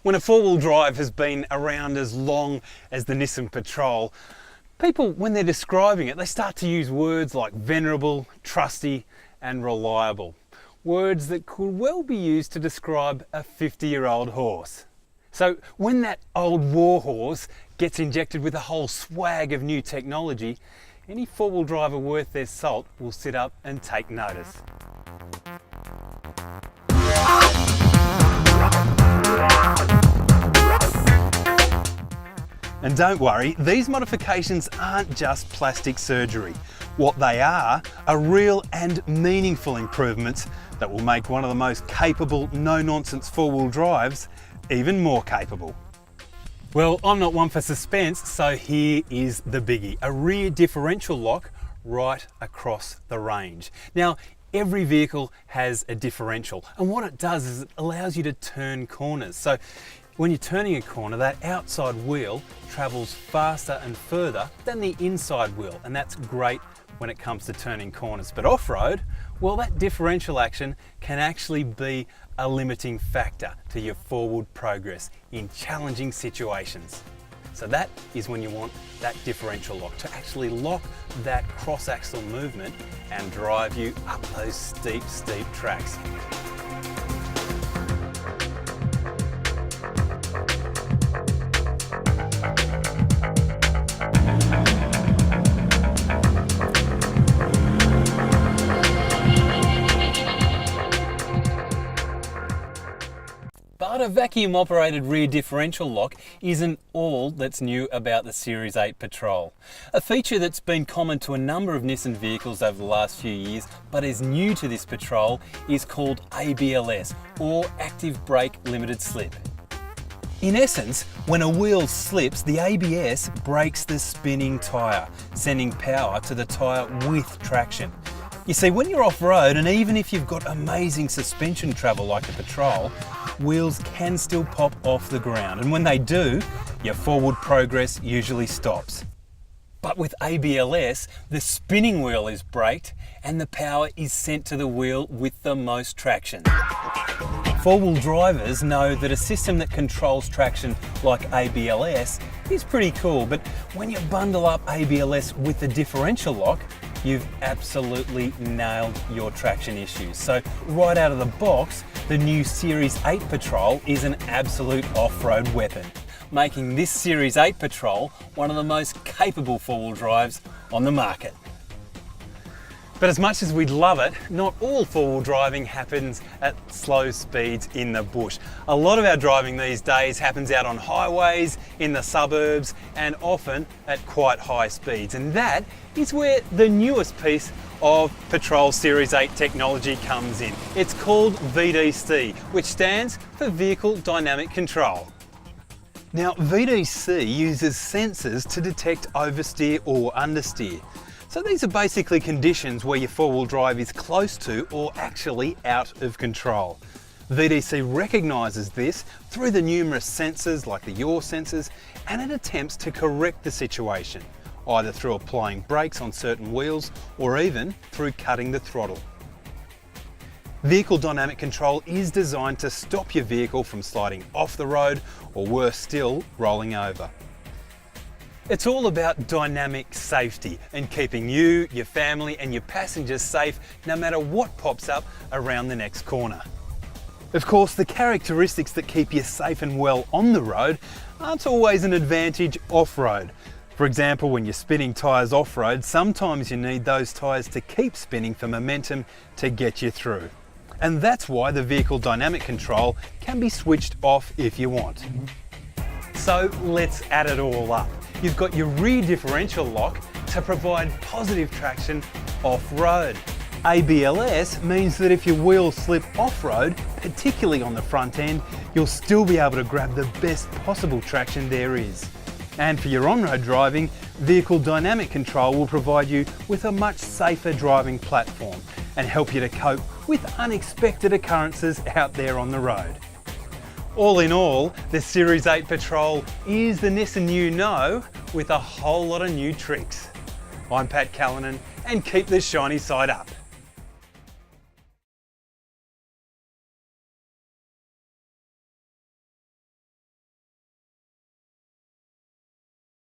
When a four-wheel drive has been around as long as the Nissan Patrol, people, when they're describing it, they start to use words like venerable, trusty and reliable. Words that could well be used to describe a 50-year-old horse. So when that old war horse gets injected with a whole swag of new technology, any four-wheel driver worth their salt will sit up and take notice. And don't worry, these modifications aren't just plastic surgery. What they are real and meaningful improvements that will make one of the most capable, no-nonsense four-wheel drives even more capable. Well, I'm not one for suspense, so here is the biggie. A rear differential lock right across the range. Now, every vehicle has a differential, and what it does is it allows you to turn corners. So when you're turning a corner, that outside wheel travels faster and further than the inside wheel, and that's great when it comes to turning corners. But off-road, well, that differential action can actually be a limiting factor to your forward progress in challenging situations. So that is when you want that differential lock to actually lock that cross-axle movement and drive you up those steep tracks. But a vacuum-operated rear differential lock isn't all that's new about the Series 8 Patrol. A feature that's been common to a number of Nissan vehicles over the last few years, but is new to this Patrol, is called ABLS, or Active Brake Limited Slip. In essence, when a wheel slips, the ABS brakes the spinning tyre, sending power to the tyre with traction. You see, when you're off-road, and even if you've got amazing suspension travel like a Patrol, wheels can still pop off the ground, and when they do, your forward progress usually stops. But with ABLS, the spinning wheel is braked and the power is sent to the wheel with the most traction. Four-wheel drivers know that a system that controls traction like ABLS is pretty cool, but when you bundle up ABLS with the differential lock, you've absolutely nailed your traction issues. So right out of the box, the new Series 8 Patrol is an absolute off-road weapon, making this Series 8 Patrol one of the most capable four-wheel drives on the market. But as much as we'd love it, not all four-wheel driving happens at slow speeds in the bush. A lot of our driving these days happens out on highways, in the suburbs, and often at quite high speeds. And that is where the newest piece of Patrol Series 8 technology comes in. It's called VDC, which stands for Vehicle Dynamic Control. Now, VDC uses sensors to detect oversteer or understeer. So these are basically conditions where your four-wheel drive is close to or actually out of control. VDC recognises this through the numerous sensors like the yaw sensors, and it attempts to correct the situation, either through applying brakes on certain wheels or even through cutting the throttle. Vehicle dynamic control is designed to stop your vehicle from sliding off the road or, worse still, rolling over. It's all about dynamic safety and keeping you, your family and your passengers safe no matter what pops up around the next corner. Of course, the characteristics that keep you safe and well on the road aren't always an advantage off-road. For example, when you're spinning tyres off-road, sometimes you need those tyres to keep spinning for momentum to get you through. And that's why the vehicle dynamic control can be switched off if you want. So let's add it all up. You've got your rear differential lock to provide positive traction off-road. ABLS means that if your wheels slip off-road, particularly on the front end, you'll still be able to grab the best possible traction there is. And for your on-road driving, Vehicle Dynamic Control will provide you with a much safer driving platform and help you to cope with unexpected occurrences out there on the road. All in all, the Series 8 Patrol is the Nissan you know, with a whole lot of new tricks. I'm Pat Callanan, and keep the shiny side up.